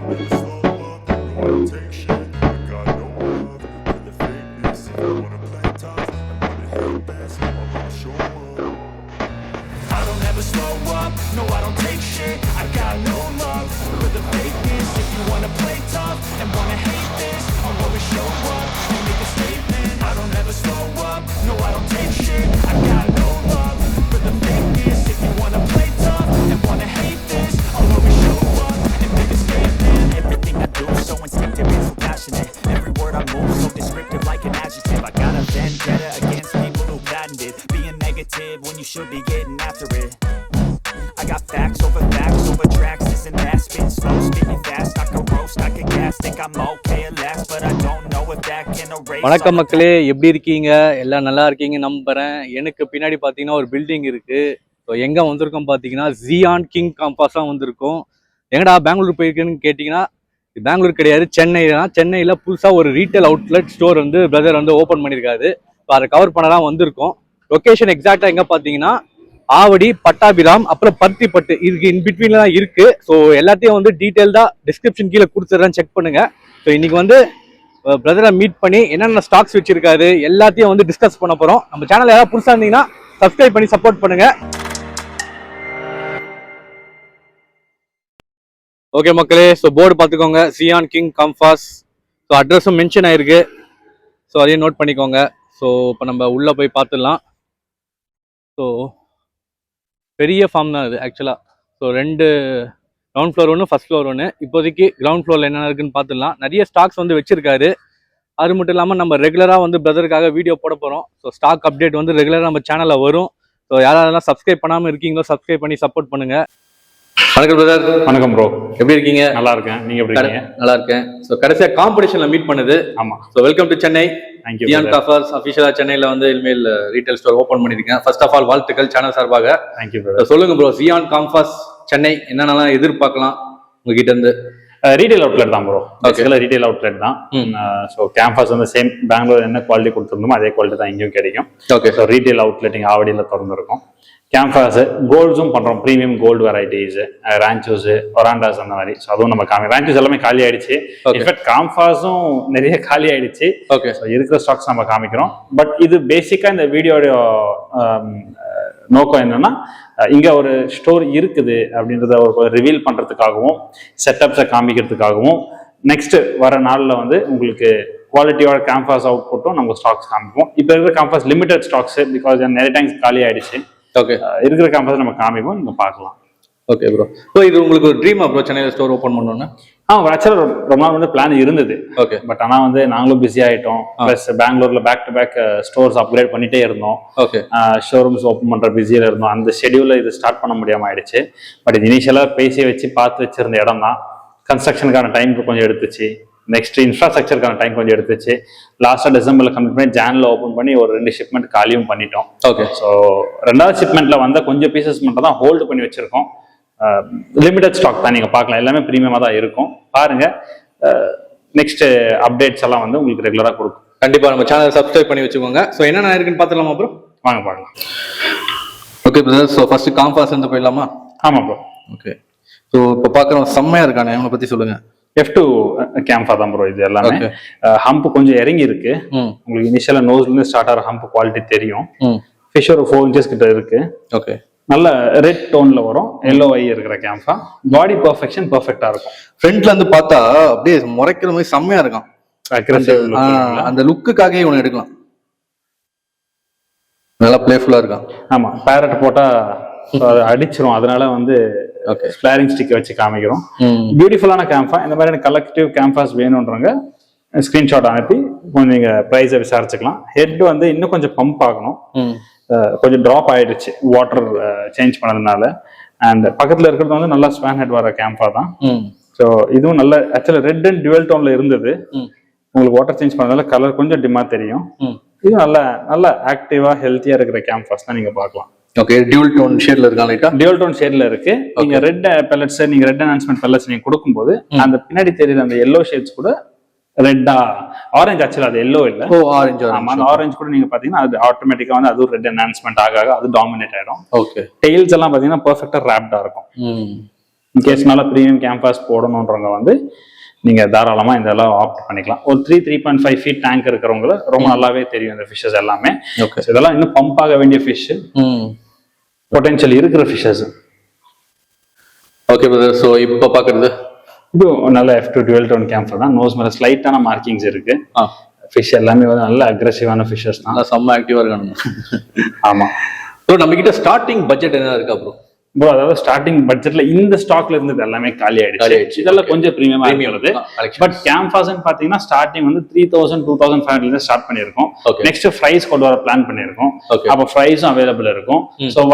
When you should be getting after it. I got facts over tracks. Isn't that spitting slow, spitting fast? I can roast, I can gas. Think I'm okay at last, but I don't know if that can erase. வணக்கம் மக்களே, எப்படி இருக்கீங்க? எல்லாம் நல்லா இருக்கீங்க நம்புறேன். எனக்கு பின்னாடி பார்த்தீங்கன்னா ஒரு பில்டிங் இருக்கு. ஸோ எங்கே வந்திருக்கோம் பார்த்தீங்கன்னா ஜியான் கிங் காம்பாஸாக வந்திருக்கோம். எங்கடா பெங்களூர் போயிருக்குன்னு கேட்டிங்கன்னா பெங்களூர் கிடையாது, சென்னை தான். சென்னையில் புதுசாக ஒரு ரீட்டைல் அவுட்லெட் ஸ்டோர் வந்து பிரதர் வந்து ஓப்பன் பண்ணியிருக்காரு. ஸோ அதை கவர் பண்ண தான் வந்திருக்கோம். லொக்கேஷன் எக்ஸாக்டா எங்க பாத்தீங்கன்னா ஆவடி, பட்டாபிராம், அப்புறம் பருத்திப்பட்டு, இதுக்கு இன்பிட்வீன்ல தான் இருக்கு. ஸோ எல்லாத்தையும் வந்து டீட்டெயில்டா டிஸ்கிரிப்ஷன் கீழே கொடுத்துட்றேன், செக் பண்ணுங்க. ஸோ இன்னைக்கு வந்து பிரதரை மீட் பண்ணி என்னென்ன ஸ்டாக்ஸ் வச்சிருக்காரு எல்லாத்தையும் வந்து டிஸ்கஸ் பண்ண போறோம். நம்ம சேனல் யாராவது புதுசா இருந்தீங்கன்னா சப்ஸ்கிரைப் பண்ணி சப்போர்ட் பண்ணுங்க. ஓகே மக்களே, ஸோ போர்டு பார்த்துக்கோங்க, Ziyan king compass. So அட்ரஸும் mention ஆயிருக்கு, ஸோ அதையும் நோட் பண்ணிக்கோங்க. ஸோ இப்போ நம்ம உள்ளே போய் பார்த்துடலாம். ஸோ பெரிய ஃபார்ம் தான் இது ஆக்சுவலாக. ஸோ 2 கிரவுண்ட் ஃப்ளோர் ஒன்று, ஃபர்ஸ்ட் ஃப்ளோர் ஒன்று. இப்போதைக்கு கிரவுண்ட் ஃப்ளோரில் என்னென்ன இருக்குன்னு பார்த்துடலாம். நிறைய ஸ்டாக்ஸ் வந்து வச்சிருக்காரு. அது மட்டும் இல்லாமல் நம்ம ரெகுலராக வந்து பிரதருக்காக வீடியோ போட போகிறோம். ஸோ ஸ்டாக் அப்டேட் வந்து ரெகுலராக நம்ம சேனலில் வரும். ஸோ யாரெல்லாம் சப்ஸ்கிரைப் பண்ணாமல் இருக்கீங்களோ சப்ஸ்கிரைப் பண்ணி சப்போர்ட் பண்ணுங்கள். வணக்கம் பிரதர். வணக்கம் ப்ரோ, எப்படி இருக்கீங்க? நல்லா இருக்கேன், நீங்க எப்படி இருக்கீங்க? நல்லா இருக்கேன். ஸோ கடைசியாக காம்படிஷன்ல மீட் பண்ணுது. ஆமா. So welcome to Chennai. Thank you. ஜியான் காம்பாஸ் அஃபிஷியலா சென்னையில வந்து இனிமேல் ரீட்டைல் ஸ்டோர் ஓப்பன் பண்ணிருக்கேன். ஃபர்ஸ்ட் ஆஃப் ஆல் வாழ்த்துக்கள் சேனல் சார்பாக. Thank you brother. சொல்லுங்க ப்ரோ, ஜியான் காம்பாஸ் சென்னை என்னென்னலாம் எதிர்பார்க்கலாம் உங்ககிட்ட இருந்து? ரீட்டைல் அவுட்லெட் தான் ப்ரோ. ஓகே, ரீட்டைல் அவுட்லெட் தான். ஸோ கேம்பஸ் வந்து சேம் பெங்களூர் என்ன குவாலிட்டி கொடுத்துருந்தோமோ அதே குவாலிட்டி தான் இங்கேயும் கிடைக்கும். ஓகே. ஸோ ரீட்டைல் அவுட்லெட் இங்கே ஆவடியில் திறந்துருக்கும். கேம்பஸ் கோல்ட்ஸும் பண்றோம், ப்ரீமியம் கோல்டு வெரைட்டிஸ், ரான்ச்சோஸ், ஒராண்டாஸ் அந்த மாதிரி. ஸோ அதுவும் நம்ம ரான்ச்சோஸ் எல்லாமே காலி ஆயிடுச்சு. இன்ஃபேக்ட் காம்பாஸும் நிறைய காலி ஆயிடுச்சு. ஓகே. ஸோ இருக்கிற ஸ்டாக்ஸ் நம்ம காமிக்கிறோம். பட் இது பேசிக்கா இந்த வீடியோட நோக்கம் என்னன்னா, இங்க ஒரு ஸ்டோர் இருக்குது அப்படின்றத ஒரு ரிவீல் பண்றதுக்காகவும் செட்டப்ஸை காமிக்கிறதுக்காகவும் நெக்ஸ்ட் வர நாள்ல வந்து உங்களுக்கு குவாலிட்டியோட கேம்பஸ் அவுட் புட்டும் நம்ம ஸ்டாக்ஸ் காமிப்போம். இப்போ இருக்கிற கேம்பஸ் லிமிடெட் ஸ்டாக்ஸ், பிகாஸ் நிறைய டைம்ஸ் காலி ஆயிடுச்சு. ஓகே. இருக்கிற கேம்பஸ் நம்ம காமிப்போம், நீங்க பார்க்கலாம். Okay bro. ஸோ இது உங்களுக்கு ஒரு ட்ரீம் ப்ரோ, சென்னையில் ஸ்டோர் ஓப்பன் பண்ணணும்னு? ஆக்சுவலாக ரொம்ப நாள் வந்து பிளான் இருந்தது. ஓகே. பட் ஆனால் வந்து நாங்களும் பிஸி ஆகிட்டோம். ப்ளஸ் பெங்களூர்ல back to back stores upgrade பண்ணிட்டே இருந்தோம். ஓகே. ஷோரூம்ஸ் ஓப்பன் பண்ற பிஸியில் இருந்தோம். அந்த ஷெடியூல இது ஸ்டார்ட் பண்ண முடியாம ஆயிடுச்சு. பட் இது இனிஷியலாக பேசி வச்சு பார்த்து வச்சிருந்த இடம் தான். கன்ஸ்ட்ரக்ஷனுக்கான டைம் கொஞ்சம் எடுத்துச்சு. நெக்ஸ்ட் இன்ஃப்ராஸ்ட்ரக்சருக்கான டைம் கொஞ்சம் எடுத்துச்சு. லாஸ்டா டிசம்பர்ல கம்ப்ளீட் பண்ணி ஜான்ல ஓப்பன் பண்ணி ஒரு 2 ஷிப்மெண்ட் காலியும் பண்ணிட்டோம். ஓகே. ஸோ 2வது ஷிப்மெண்ட்ல வந்த கொஞ்சம் பீசஸ் மட்டும் தான் ஹோல்டு பண்ணி வச்சிருக்கோம். லிமிடெட் ஸ்டாக் தான், நீங்க பார்க்கலாம். எல்லாமே பிரீமியமா தான் இருக்கும். பாருங்க, நெக்ஸ்ட் அப்டேட்ஸ் எல்லாம் வந்து உங்களுக்கு ரெகுலரா கொடுக்கும். கண்டிப்பா நம்ம சேனல் சப்ஸ்கிரைப் பண்ணி வச்சுக்கோங்க. ஸோ என்னென்ன இருக்குன்னு பார்த்துலாமா ப்ரோ? வாங்க பார்க்கலாம். Okay brother. So first compass இருந்து போயிடலாமா? ஆமா ப்ரோ. ஓகே. ஸோ இப்போ பார்க்குறோம், செம்மையா இருக்கானே, அவனை பத்தி சொல்லுங்க. F2 கேம்பா தான் ப்ரோ இது எல்லாமே. ஹம்ப் கொஞ்சம் இறங்கி இருக்கு. உங்களுக்கு இனிஷியலா நோஸ்ல இருந்து ஸ்டார்ட் ஆகிற ஹம்ப் குவாலிட்டி தெரியும். ஃபிஷ் ஒரு 4 inches கிட்ட இருக்கு. ஓகே. நல்ல ரெட் டோன்ல வரும், எல்லோ ஐ இருக்கிற கேம்பா. பாடி பெர்ஃபெக்ஷன் பெர்ஃபெக்ட்டா இருக்கும். ஃப்ரண்ட்ல இருந்து பார்த்தா அப்படியே முறைக்கிற மாதிரி செம்மையா இருக்கும். அந்த லுக்குக்காக இவனை எடுக்கலாம். நல்லா பிளேஃபுல்லா இருக்கான். ஆமா, பேரட் போட்டா அடிச்சிரும். அதனால வந்து ஸ்பிளாரிங் ஸ்டிக் வச்சு காமிக்கிறோம். பியூட்டிஃபுல்லான கேம்பா. இந்த மாதிரி கலெக்டிவ் கேம்பாஸ் வேணும்ன்றவங்க ஸ்கிரீன்ஷாட் அனுப்பி கொஞ்சம் நீங்க பிரைஸை விசாரிச்சுக்கலாம். ஹெட் வந்து இன்னும் கொஞ்சம் பம்ப் ஆகணும். கொஞ்சம் டிராப் ஆயிடுச்சு வாட்டர் சேஞ்ச் பண்ணதுனால. அண்ட் பக்கத்துல இருக்கிறது வந்து நல்லா ஸ்பேன் ஹெட் வர கேம்பா தான். ஸோ இதுவும் நல்ல ஆக்சுவலா ரெட் அண்ட் டுவெல் டோன்ல இருந்தது. உங்களுக்கு வாட்டர் சேஞ்ச் பண்ணதுனால கலர் கொஞ்சம் டிம்மா தெரியும். இது நல்ல ஆக்டிவா ஹெல்த்தியா இருக்கிற கேம்பஸ் தான் நீங்க பார்க்கலாம். ஓகே. டியூல் டோன் ஷேட்ல இருக்கா? லைட்டா டியூல் டோன் ஷேட்ல இருக்கு. நீங்க ரெட் பெல்லட்ஸ், நீங்க ரெட் என்ஹான்ஸ்மென்ட் பெல்லட்ஸ் நீங்க கொடுக்கும்போது அந்த பின்னாடி தெரியுற அந்த எல்லோ ஷேட்ஸ் கூட ரெட்டா ஆரஞ்சு. ஆக்சுவலா அது எல்லோ இல்ல. ஓ, ஆரஞ்சு. ஆமா, அந்த ஆரஞ்சு கூட நீங்க பாத்தீங்கன்னா அது ஆட்டோமேட்டிக்கா வந்து அது ரெட் என்ஹான்ஸ்மென்ட் ஆக அது டாமினேட் ஆயிடும். ஓகே. டெயில்ஸ் எல்லாம் பாத்தீங்கன்னா பெர்ஃபெக்ட்டா ராப்டா இருக்கும். இன்கேஸ்னால ப்ரீமியம் கேம்பஸ் போடணுன்றவங்க வந்து நீங்க தாராளமா இதெல்லாம் ஆப்ட் பண்ணிக்கலாம். ஒரு 3.5 ஃபீட் டேங்க் இருக்கிறவங்க ரொம்ப நல்லாவே தெரியும் இந்த ஃபிஷஸ் எல்லாமே. இதெல்லாம் இன்னும் பம்ப் ஆக வேண்டிய ஃபிஷ், பொட்டன்ஷியல் இருக்கிற ஃபிஷஸ். ஓகே பிரதர், ஸோ இப்போ பார்க்குறது இது நல்ல F2 dual tone கேம்பர் தான். நோஸ் மேலே ஸ்லைட்டான மார்க்கிங்ஸ் இருக்கு. ஃபிஷ் எல்லாமே வந்து நல்ல அக்ரெசிவான ஃபிஷஸ் தான், செம்ம ஆக்டிவா இருக்கானுங்க. ஆமா ஸோ நம்ம கிட்ட ஸ்டார்டிங் பட்ஜெட் என்ன இருக்கா ப்ரோ? ப்ரோ அதாவது ஸ்டார்டிங் பட்ஜெட்ல இந்த ஸ்டாக்ல இருந்தது எல்லாமே காலி ஆயிடுச்சு. இதெல்லாம் கொஞ்சம் ப்ரீமியமா வருது. பட் கேம்பாஸ் பாத்தீங்கன்னா ஸ்டார்டிங் வந்து 3000-2500 இருந்து ஸ்டார்ட் பண்ணிருக்கோம். நெக்ஸ்ட் ஃப்ரைஸ் கொண்டு வர பிளான் பண்ணிருக்கோம். அப்ப ஃப்ரைஸும் அவைலபிள் இருக்கும். ஸோ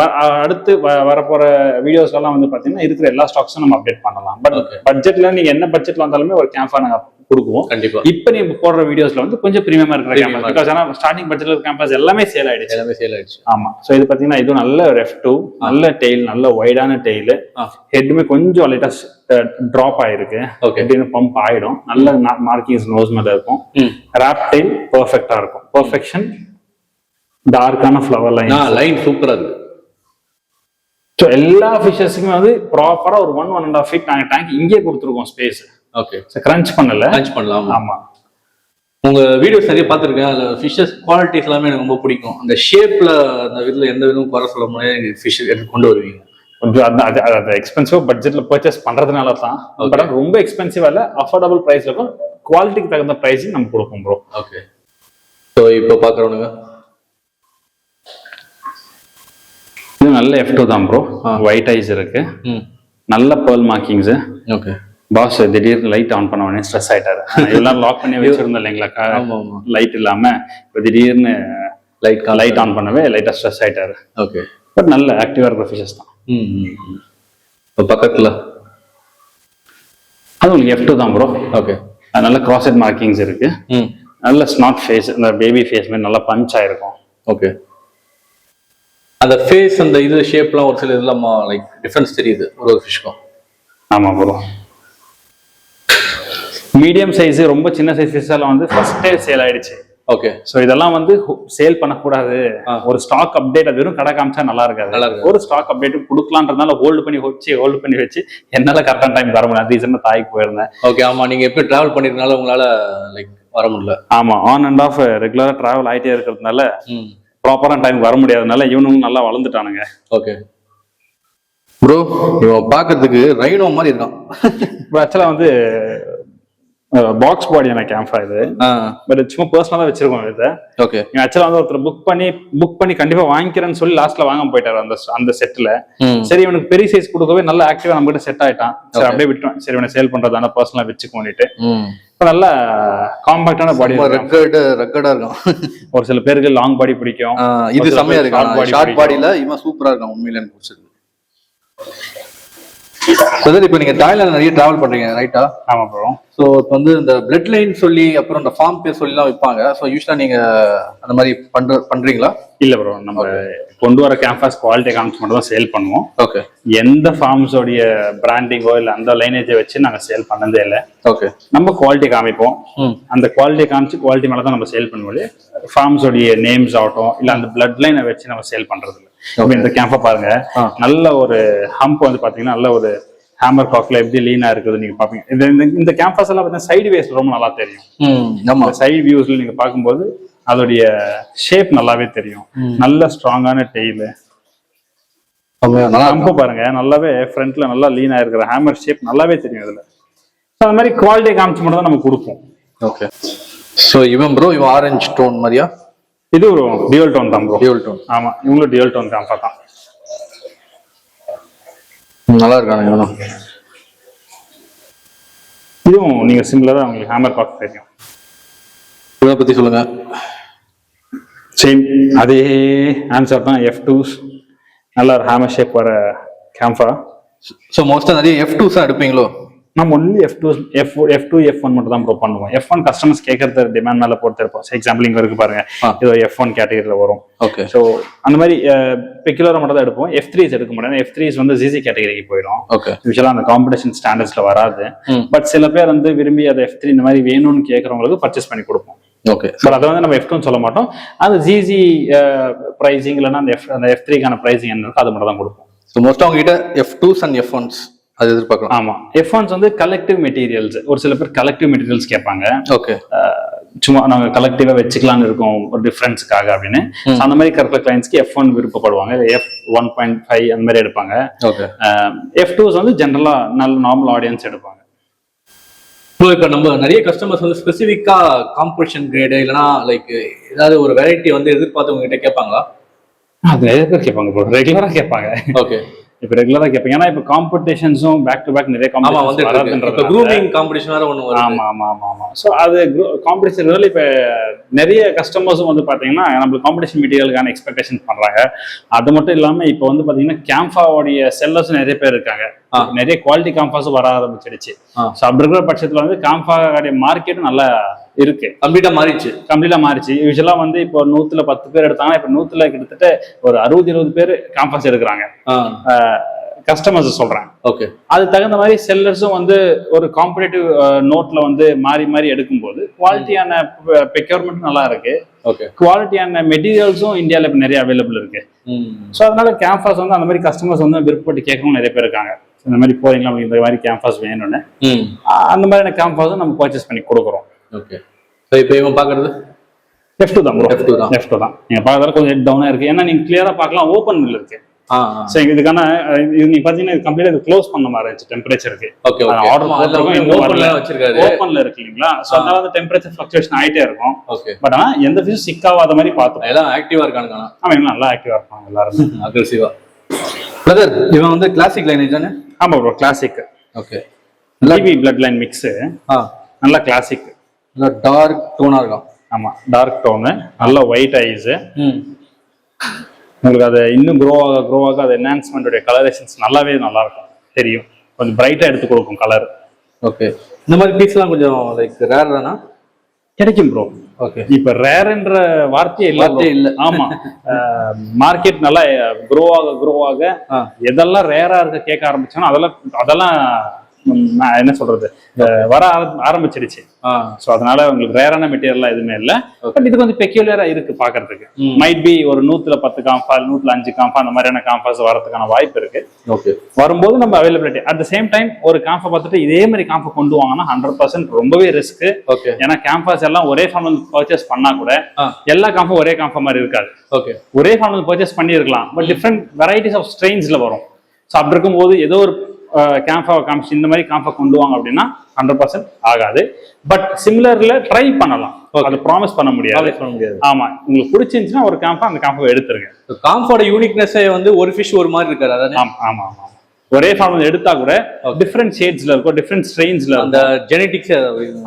அடுத்து வரப்போற வீடியோஸ் எல்லாம் வந்து பாத்தீங்கன்னா இருக்கிற எல்லா ஸ்டாக்ஸும் நம்ம அப்டேட் பண்ணலாம். பட் பட்ஜெட்ல நீங்க என்ன பட்ஜெட்ல வந்தாலுமே ஒரு கேம்பா நாங்க கொடுக்குவோம். கண்டிப்பா இப்ப நீங்க போடுற வீடியோஸ்ல வந்து கொஞ்சம் பிரீமியமா இருக்கிற கேம்பஸ், பிகாஸ் ஆனா ஸ்டார்டிங் பட்ஜெட்ல இருக்க கேம்பஸ் எல்லாமே சேல் ஆயிடுச்சு. ஆமா, சோ இது பாத்தீங்கன்னா இது நல்ல F2, நல்ல டெயில், நல்ல வைடான டெயில், ஹெட்மே கொஞ்சம் லைட்டா டிராப் ஆயிருக்கு, ஹெட்னு பம்ப் ஆயிடும், நல்ல மார்க்கிங்ஸ் நோஸ் மேல இருக்கும். ராப் டெயில் பெர்ஃபெக்ட்டா இருக்கும், பெர்ஃபெக்ஷன், டார்க்கான ஃப்ளவர் லைன் சூப்பரா இருக்கு. ஸோ எல்லா ஃபிஷஸுக்குமே வந்து ப்ராப்பரா ஒரு 1.5 ஃபீட் நாங்க டேங்க் இங்கே கொடுத்துருக்கோம் ஸ்பேஸ். ஓகே, கிரன்ச் பண்ணலாம். ஆமா, உங்க வீடியோஸ் நிறைய பார்த்துருக்கேன். அதுல ஃபிஷஸ் குவாலிட்டிஸ் எல்லாமே எனக்கு ரொம்ப பிடிக்கும். அந்த ஷேப்ல அந்த விதத்துல எந்த விதமும் குறை சொல்ல முடியாது, ஃபிஷ் எடுத்து கொண்டு வருவீங்க. கொஞ்சம் அது எக்ஸ்பென்சிவ் பட்ஜெட்ல பர்ச்சேஸ் பண்றதுனால தான். பட் ரொம்ப எக்ஸ்பென்சிவ் இல்ல, அஃபோர்டபுள் பிரைஸ்ல இருக்கும். குவாலிட்டிக்கு தகுந்த பிரைஸிங் நம்ம கொடுப்போம் ப்ரோ. ஓகே, ஸோ இப்போ பார்க்குறவனுங்க இது நல்ல F2 தான் ப்ரோ. ஒயிட் ஐஸ் இருக்கு, நல்ல பேர்ல் மார்க்கிங்ஸ். ஓகே, பாஸ் திடீர்னு லைட் ஆன் பண்ண உடனே ஸ்ட்ரெஸ் ஆயிட்டாரு. எல்லாம் லாக் பண்ணி வச்சிருந்தோம் இல்லைங்களா, லைட் இல்லாம. இப்போ திடீர்னு லைட் ஆன் பண்ணவே லைட்டா ஸ்ட்ரெஸ் ஆயிட்டாரு. ஓகே, பட் நல்ல ஆக்டிவா இருக்கிற ஃபிஷஸ் தான். இப்போ பக்கத்துல அது உங்களுக்கு F2 தான் ப்ரோ. ஓகே, நல்ல கிராஸ் ஹெட் மார்க்கிங்ஸ் இருக்கு, நல்ல ஸ்நாட் ஃபேஸ், இந்த பேபி ஃபேஸ் மாதிரி நல்லா பஞ்ச் ஆயிருக்கும். ஓகே, அந்த ஃபேஸ் அந்த இது ஷேப்லாம் ஒரு சில இதெல்லாம் லைக் டிஃபரன்ஸ் தெரியுது ஒரு ஃபிஷ்க்கும். ஆமா ப்ரோ, மீடியம் சைஸ் ரொம்ப சின்ன சைஸ் ஃபிஷ் எல்லாம் வந்து ஃபர்ஸ்டே சேல் ஆயிடுச்சு. ஓகே, ஸோ இதெல்லாம் வந்து சேல் பண்ணக்கூடாது. ஒரு ஸ்டாக் அப்டேட், அது வெறும் கடை காமிச்சா நல்லா இருக்காது. ஒரு ஸ்டாக் அப்டேட் கொடுக்கலான்றதுனால ஹோல்டு பண்ணி வச்சு என்னால கரெக்டான டைம் வர முடியாது. ரீசன் தாய்க்கு போயிருந்தேன். ஓகே, ஆமா, நீங்க எப்படி டிராவல் பண்ணிருந்தாலும் உங்களால லைக் வர முடியல. ஆமா, ஆன் அண்ட் ஆஃப் ரெகுலரா டிராவல் ஆயிட்டே இருக்கிறதுனால ப்ராப்பரான டைம் வர முடியாதனால இவனும் நல்லா வளர்ந்துட்டானுங்க. ஓகே ப்ரோ, இவன் பாக்குறதுக்கு ரைனோ மாதிரி இருக்கான். ஆக்சுவலா வந்து பாக்ஸ் பாடியான கேம்பா இது. பட் சும்மா பர்சனலா வச்சிருக்கோம் இதை. ஓகே, ஆக்சுவலா வந்து ஒருத்தர் புக் பண்ணி கண்டிப்பா வாங்கிக்கிறேன்னு சொல்லி லாஸ்ட்ல வாங்க போயிட்டாரு அந்த செட்ல. சரி, இவனுக்கு பெரிய சைஸ் கொடுக்கவே நல்ல ஆக்டிவா நம்ம கிட்ட செட் ஆயிட்டான். சரி, அப்படியே விட்டோம். சரி, இவனை சேல் பண்றதான பர்சனலா வச்சுக்கோன்னுட்டு. நல்ல காம்பாக்டான பாடி, ரெக்கர்டா இருக்கும். ஒரு சில பேருக்கு லாங் பாடி பிடிக்கும், இது செமையா இருக்கு. ஷார்ட் பாடியில இவன் சூப்பரா இருக்கான். உண்மையில எனக்கு பிடிச்சிருக்கு. இப்போ நீங்க தாய்லாந்து நிறைய டிராவல் பண்றீங்க, ரைட்டா? ஆமா ப்ரோ. ஸோ இப்போ வந்து இந்த பிளட் லைன் சொல்லி அப்புறம் இந்த ஃபார்ம் பேர் சொல்லிலாம் விற்பாங்க. ஸோ யூஸ்வலா நீங்க அந்த மாதிரி பண்றீங்களா? இல்ல ப்ரோ, நம்ம கொண்டு வர கேம்பஸ் குவாலிட்டி காமிச்சு மட்டும் தான் சேல் பண்ணுவோம். ஓகே, எந்த ஃபார்ம்ஸோடைய பிராண்டிங்கோ இல்ல அந்த லைனேஜை வச்சு நாங்க சேல் பண்ணதே இல்லை. ஓகே, நம்ம குவாலிட்டி காமிப்போம். அந்த குவாலிட்டி காமிச்சு குவாலிட்டி மேல தான் நம்ம சேல் பண்ணுவோம். ஃபார்ம்ஸோடைய நேம்ஸ் ஆகட்டும் இல்ல அந்த பிளட் லைனை வச்சு நம்ம சேல் பண்றது இல்லை. இந்த கேம்பை பாருங்க, நல்ல ஒரு ஹம்ப் வந்து பாத்தீங்கன்னா நல்ல ஒரு ஹேமர் காக்ல எப்படி லீனா இருக்குது நீங்க பாப்பீங்க. இந்த கேம்பஸ் எல்லாம் பாத்தீங்கன்னா சைடு வேஸ்ல ரொம்ப நல்லா தெரியும். சைடு வியூஸ்ல நீங்க பாக்கும்போது அதோடைய ஷேப் நல்லாவே தெரியும். நல்ல ஸ்ட்ராங்கான டெய்ல் ஹம்ப் பாருங்க, நல்லாவே ஃப்ரண்ட்ல நல்லா லீனா இருக்கிற ஹேமர் ஷேப் நல்லாவே தெரியும் இதுல. அந்த மாதிரி குவாலிட்டி காமிச்சு மட்டும் தான் நம்ம கொடுப்போம். ஓகே, ஸோ இவன் ப்ரோ இவன் ஆரஞ்சு டோன் மாதிரியா? இது ஒரு டியூல் டோன் தான் ப்ரோ. டியூல் டோன், ஆமா, இவங்களும் டியூல் டோன் கேம்பா தான். நல்லா இருக்கானுங்க. இதுவும் நீங்க சிம்பிளா உங்களுக்கு ஹேமர் காக் தெரியும். இதை பத்தி சொல்லுங்க. சேம் அதே ஆன்சர் தான். F2s நல்ல ஒரு ஹேமர் ஷேப் வர கேம்பா. ஸோ மோஸ்டா நிறைய F2s எடுப்பீங்களோ? நம்ம ஒன்லி F2 F1 மட்டும் தான் ப்ரோ பண்ணுவோம். F1 கஸ்டமர்ஸ் கேட்கறது டிமாண்ட் மேல போட்டு இருப்போம். எக்ஸாம்பிள் இங்க இருக்கு பாருங்க, இது F1 கேட்டகரியில வரும். ஓகே, ஸோ அந்த மாதிரி பெக்குலரா மட்டும் தான் எடுப்போம். F3s எடுக்க முடியாது. F3s வந்து ZZ கேட்டகரிக்கு போயிடும். ஓகே, யூசுவலா அந்த காம்படிஷன் ஸ்டாண்டர்ட்ஸ்ல வராது. பட் சில பேர் வந்து விரும்பி அதை F3 இந்த மாதிரி வேணும்னு கேட்கறவங்களுக்கு பர்ச்சேஸ் பண்ணி கொடுப்போம். ஓகே, பட் அதை வந்து நம்ம F2 சொல்ல மாட்டோம். அது ZZ பிரைசிங் இல்லைன்னா அந்த F3க்கான பிரைசிங் என்ன இருக்கோ அது மட்டும் தான் கொடுப்போம். ஸோ மோஸ்டா உங்ககிட்ட F2s and F1s அது எதிர்பார்க்கலாம். ஆமா, F1s வந்து கலெக்டிவ் மெட்டீரியல்ஸ். ஒரு சில பேர் கலெக்டிவ் மெட்டீரியல்ஸ் கேட்பாங்க. ஓகே, சும்மா நாங்க கலெக்டிவா வச்சுக்கலாம்னு இருக்கோம் ஒரு டிஃபரன்ஸ்க்காக அப்படின்னு. அந்த மாதிரி இருக்கிற கிளைண்ட்ஸ்க்கு F1 விருப்பப்படுவாங்க, F1.5 அந்த மாதிரி எடுப்பாங்க. ஓகே. F2s வந்து ஜென்ரலா நல்ல நார்மல் ஆடியன்ஸ் எடுப்பாங்க. ஸோ இப்போ நம்ம நிறைய கஸ்டமர்ஸ் வந்து ஸ்பெசிஃபிக்கா காம்படிஷன் கிரேடு இல்லைனா லைக் ஏதாவது ஒரு வெரைட்டி வந்து எதிர்பார்த்து உங்ககிட்ட கேட்பாங்களா? அது நிறைய பேர் கேட்பாங்க ப்ரோ, ரெகுலரா கேட்பாங்க. ஓகே, இப்போ ரெகுலரா கேட்பாங்க. ஏன்னா இப்போ காம்படிஷன்ஸும் பேக் டு பேக் நிறைய காம்படிஷன் க்ரூமிங் காம்படிஷன் வேற ஒன்று வரும். ஆமா ஆமா ஆமா ஆமா. ஸோ அது காம்படிஷன் இப்போ நிறைய கஸ்டமர்ஸும் வந்து பாத்தீங்கன்னா நம்மளுக்கு காம்படிஷன் மெட்டீரியலுக்கான எக்ஸ்பெக்டேஷன் பண்றாங்க. அது மட்டும் இல்லாம இப்போ வந்து பாத்தீங்கன்னா கேம்ஃபாவுடைய செல்லர்ஸும் நிறைய பேர் இருக்காங்க. நிறைய குவாலிட்டி காம்ஃபாஸும் வர ஆரம்பிச்சிடுச்சு. ஸோ அப்படி இருக்கிற பட்சத்துல வந்து காம்ஃபாவுடைய மார்க்கெட்டும் நல்லா இருக்கு, கம்ப்ளீட்டா மாறிச்சு. யூஸ்வலா வந்து இப்போ 110 பேர் எடுத்தாங்கன்னா இப்போ 100 கிட்டத்தட்ட ஒரு 60-70 பேர் காம்ஃபாஸ் எடுக்கிறாங்க, கஸ்டமர்ஸ் சொல்றேன். ஓகே, அது தகுந்த மாதிரி செல்லர்ஸும் வந்து ஒரு காம்படிட்டிவ் நோட்ல வந்து மாறி எடுக்கும்போது குவாலிட்டியான பெக்யூர்மெண்ட் நல்லா இருக்கு. ஓகே, குவாலிட்டியான மெட்டீரியல்ஸும் இந்தியாவில் இப்போ நிறைய அவைலபிள் இருக்கு. ஸோ அதனால கேம்ஃபாஸ் வந்து அந்த மாதிரி கஸ்டமர்ஸ் வந்து விருப்பப்பட்டு கேட்கணும் நிறைய பேர் இருக்காங்க. இந்த மாதிரி போறீங்களா, இந்த மாதிரி கேம்ஃபாஸ் வேணும்னு அந்த மாதிரியான கேம்ஃபாஸும் நம்ம பர்ச்சேஸ் பண்ணி கொடுக்குறோம். ஓகே, இப்போ இவன் பாக்குறது F2 தான் ப்ரோ. F2 தான் நீங்க பாக்குறதுல கொஞ்சம் ஹெட் டவுனா இருக்கு. ஏன்னா நீங்க கிளியரா பார்க்கலாம், ஓப்பன் மில் இருக்கு. சோ இதுக்கான நீங்க பாத்தீங்கன்னா கம்ப்ளீட்டா க்ளோஸ் பண்ண மாதிரி இருந்துச்சு டெம்பரேச்சருக்கு. ஓகே, ஆர்டர் ஓப்பன்ல வச்சிருக்காரு, ஓப்பன்ல இருக்கு இல்லீங்களா? சோ அதனால வந்து டெம்பரேச்சர் ஃப்ளக்சுவேஷன் ஆயிட்டே இருக்கும். ஓகே, பட் ஆனா எந்த ஃபிஷ் சிக்காவாத மாதிரி பார்த்தோம். எல்லாம் ஆக்டிவா இருக்காங்க. ஆமா, எல்லாம் நல்லா ஆக்டிவா இருப்பாங்க எல்லாரும், அக்ரெசிவா. பிரதர், இவன் வந்து கிளாசிக் லைனேஜ் தானே? ஆமா bro, classic. Okay, TV blood line mix, நல்லா கிளாசிக், நல்லா டார்க் டோனா இருக்கும். ஆமா, டார்க் டோனு, நல்ல ஒயிட் ஐஸ். உங்களுக்கு அது இன்னும் க்ரோ ஆக அது என்ஹான்ஸ்மெண்டோட கலரேஷன்ஸ் நல்லா இருக்கும், தெரியும். கொஞ்சம் பிரைட்டா எடுத்து கொடுக்கும் கலர். ஓகே, இந்த மாதிரி பீஸ்லாம் கொஞ்சம் லைக் ரேர் தானா? கிடைக்கும் ப்ரோ. ஓகே, இப்ப ரேர்ன்ற வார்த்தையே இல்ல. ஆமா, மார்க்கெட் நல்லா க்ரோ ஆக எதெல்லாம் ரேரா இருக்க கேட்க ஆரம்பிச்சோன்னா அதெல்லாம் என்ன சொல்றது வர ஆரம்பிச்சிருச்சு. சோ அதனால உங்களுக்கு ரேரான மெட்டீரியல் எதுவுமே இல்ல. பட் இது கொஞ்சம் பெக்யூலரா இருக்கு பாக்குறதுக்கு. மைட் பி ஒரு 110 காம்பா 105 காம்பா அந்த மாதிரியான காம்பாஸ் வரதுக்கான வாய்ப்பு இருக்கு. ஓகே, வரும்போது நம்ம availability at the same time ஒரு காம்பா பார்த்துட்டு இதே மாதிரி காம்பா கொண்டு வாங்கன்னா 100% ரொம்பவே ரிஸ்க். ஓகே, ஏன்னா கேம்பாஸ் எல்லாம் ஒரே ஃபார்ம் பர்ச்சேஸ் பண்ணா கூட எல்லா காம்பா ஒரே காம்பா மாதிரி இருக்காது. ஓகே, ஒரே ஃபார்ம் பர்ச்சேஸ் பண்ணிருக்கலாம், பட் டிஃப்ரெண்ட் வெரைட்டிஸ் ஆஃப் ஸ்ட்ரெயின்ஸ்ல வரும். ஸோ அப்படி இருக்கும்போது ஏதோ ஒரு கேம்ஃபாவை காமிச்சு இந்த மாதிரி காம்பா கொண்டு வாங்க அப்படின்னா 100% ஆகாது. பட் சிமிலர்ல ட்ரை பண்ணலாம், அது ப்ராமிஸ் பண்ண முடியாது. ஆமா, உங்களுக்கு பிடிச்சிருந்துச்சுன்னா ஒரு காம்பா அந்த காம்பாவை எடுத்துருங்க. காம்போட யூனிக்னஸே வந்து ஒரு ஃபிஷ் ஒரு மாதிரி இருக்காது. அதாவது ஆமா, ஒரே ஃபார்ம் எடுத்தா கூட டிஃப்ரெண்ட் ஷேட்ஸ்ல இருக்கும், டிஃப்ரெண்ட் ஸ்ட்ரெயின்ஸ்ல அந்த ஜெனடிக்ஸ்.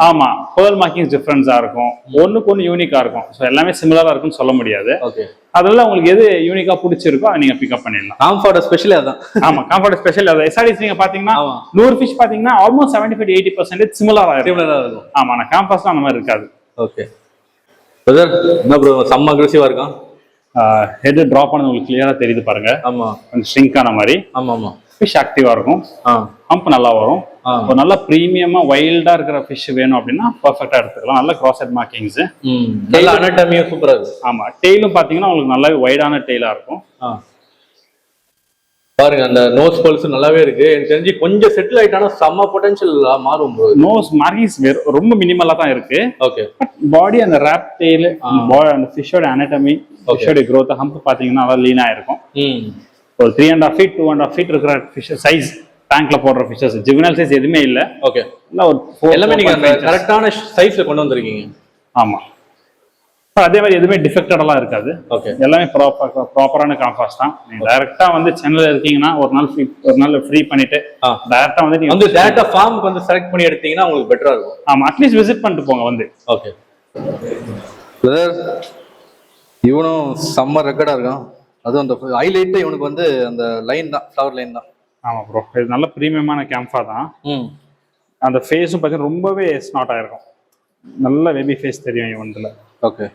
ஆமா, பேர்ல் மார்க்கிங்ஸ் டிஃபரன்ஸா இருக்கும், ஒண்ணுக்கு ஒன்று யூனிக்கா இருக்கும். ஸோ எல்லாமே சிமிலரா இருக்கும்னு சொல்ல முடியாது. ஓகே, அதெல்லாம் உங்களுக்கு எது யூனிக்கா பிடிச்சிருக்கோ அதை நீங்க பிக்அப் பண்ணிடலாம். காம்போட ஸ்பெஷல் அதான். ஆமா, காம்போட ஸ்பெஷல் அதான். எஸ்ஆர்டிஸ் நீங்க பாத்தீங்கன்னா 100 ஃபிஷ் பாத்தீங்கன்னா ஆல்மோஸ்ட் 75-80% சிமிலரா இருக்கும். ஆமா, நான் காம்பாஸ்லாம் அந்த மாதிரி இருக்காது. ஓகே பிரதர், என்ன ப்ரோ செம்ம அக்ரெசிவா இருக்கான். ஹெட் டிராப் பண்ணது உங்களுக்கு கிளியரா தெரியுது பாருங்க. ஆமா, கொஞ்சம் ஷ்ரிங்க் ஆன மாதிரி. ஆமா, ஃபிஷ் ஆக்டிவா இருக்கும், ஹம்ப் நல்லா வரும். ஒரு நல்ல பிரீமியமா வைல்டா இருக்கிற ஃபிஷ் வேணும் அப்படின்னா பர்ஃபெக்டா எடுத்துக்கலாம். நல்ல கிராஸ் ஹெட் மார்க்கிங்ஸ், நல்ல அனாட்டமியும் சூப்பரா இருக்கு. ஆமா, டெய்லும் பாத்தீங்கன்னா உங்களுக்கு நல்லாவே வைடான டெய்லா இருக்கும். பாருங்க, அந்த நோஸ் பல்ஸ் நல்லாவே இருக்கு. எனக்கு தெரிஞ்சு கொஞ்சம் செட்டில் ஆயிட்டானா செம்ம பொட்டன்ஷியல் மாறும். நோஸ் மார்க்கிங்ஸ் ரொம்ப மினிமலா தான் இருக்கு. ஓகே, பாடி அந்த ரேப் டெய்ல், அந்த ஃபிஷ்ஷோட அனாட்டமி, ஃபிஷ்ஷோட growth, ஹம்ப் பாத்தீங்கன்னா நல்லா லீனா இருக்கும். ஒரு 3.5 feet 2.5 feet இருக்கிற ஃபிஷ் சைஸ் டேங்க்ல போடுற ஃபிஷஸ், ஜுவனல் சைஸ் எதுவுமே இல்ல. ஓகே, ஒரு எல்லாமே நீங்க கரெக்டான சைஸ்ல கொண்டு வந்திருக்கீங்க. ஆமா, அதே மாதிரி எதுவுமே டிஃபெக்டடெல்லாம் இருக்காது. ஓகே, எல்லாமே ப்ராப்பரான காம்பாஸ் தான். நீங்க டைரக்டா வந்து சென்னையில இருக்கீங்கன்னா ஒரு நாள் ஃப்ரீ பண்ணிட்டு டைரக்டா வந்து நீங்க வந்து டைரக்டா ஃபார்முக்கு வந்து செலக்ட் பண்ணி எடுத்தீங்கன்னா உங்களுக்கு பெட்டரா இருக்கும். ஆமா, அட்லீஸ்ட் விசிட் பண்ணிட்டு போங்க வந்து. ஓகே பிரதர், இவனும் செம்ம ரெக்கார்டா இருக்கான். அதுவும் அந்த ஹைலைட் இவனுக்கு வந்து அந்த லைன் தான், ஃப்ளவர் லைன் தான். ஆமா ப்ரோ, இது நல்ல பிரீமியமான கேம்ஃபா தான். அந்த ஃபேஸும் பார்த்தீங்கன்னா ரொம்பவே ஸ்மார்ட் ஆயிருக்கும், நல்ல பேபி ஃபேஸ் தெரியும் இவன்ல. ஓகே,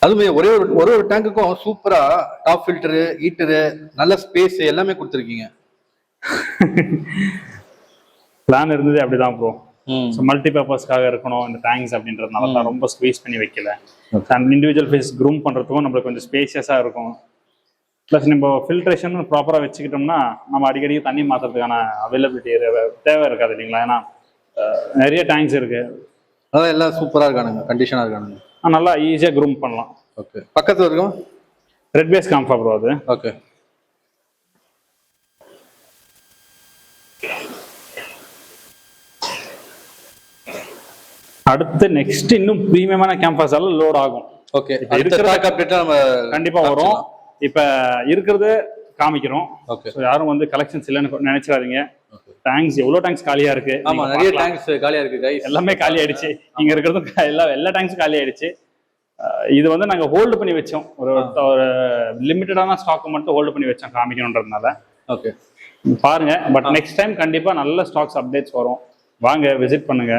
அதுமே ஒரு டேங்குக்கும் சூப்பரா டாப் ஃபில்டரு, ஹீட்டரு, நல்ல ஸ்பேஸ் எல்லாமே கொடுத்துருக்கீங்க. பிளான் இருந்தது அப்படிதான் ப்ரோ. மல்டி பர்பஸ்க்காக இருக்கணும் இந்த டேங்க்ஸ் அப்படின்றதுனால தான் ரொம்ப ஸ்குவீஸ் பண்ணி வைக்கல. இண்டிவிஜுவல் ஃபேஸ் க்ரூம் பண்றதுக்கும் நம்மளுக்கு கொஞ்சம் ஸ்பேஷியஸா இருக்கும். ப்ளஸ் நம்ம ஃபில்ட்ரேஷன் ப்ராப்பராக வச்சுக்கிட்டோம்னா நம்ம அடிக்கடி தண்ணி மாற்றுறதுக்கான அவைலபிலிட்டி தேவை இருக்காது இல்லைங்களா. ஏன்னா நிறைய டேங்க்ஸ் இருக்கு. அதான் எல்லாம் சூப்பராக இருக்கானுங்க, கண்டிஷனாக இருக்கானுங்க. நல்லா ஈஸியாக க்ரூம் பண்ணலாம். ஓகே, பக்கத்தில் இருக்கும் ரெட் பேஸ் காம்ஃபா ப்ரோ அது. ஓகே, அடுத்து நெக்ஸ்ட் இன்னும் பிரீமியமான கேம்பஸ் எல்லாம் லோட் ஆகும். ஓகே, நம்ம கண்டிப்பா வரும். இப்ப இருக்கிறது காமிக்கிறோம். ஓகே, யாரும் வந்து கலெக்ஷன்ஸ் இல்லைன்னு நினைச்சிடாதீங்க. டேங்க்ஸ் எவ்வளவு டேங்க்ஸ் காலியா இருக்கு. ஆமா, நிறைய டேங்க்ஸ் காலியா இருக்கு गाइस. எல்லாமே காலி ஆயிடுச்சு. இங்க இருக்கிறது எல்லா டேங்க்ஸும் காலி ஆயிடுச்சு. இது வந்து நாங்க ஹோல்டு பண்ணி வச்சோம். ஒரு லிமிட்டடான ஸ்டாக் மட்டும் ஹோல்டு பண்ணி வச்சோம் காமிக்கணும்ன்றதுனால. ஓகே, பாருங்க. பட் நெக்ஸ்ட் டைம் கண்டிப்பா நல்ல ஸ்டாக்ஸ் அப்டேட்ஸ் வரும். வாங்க விசிட் பண்ணுங்க,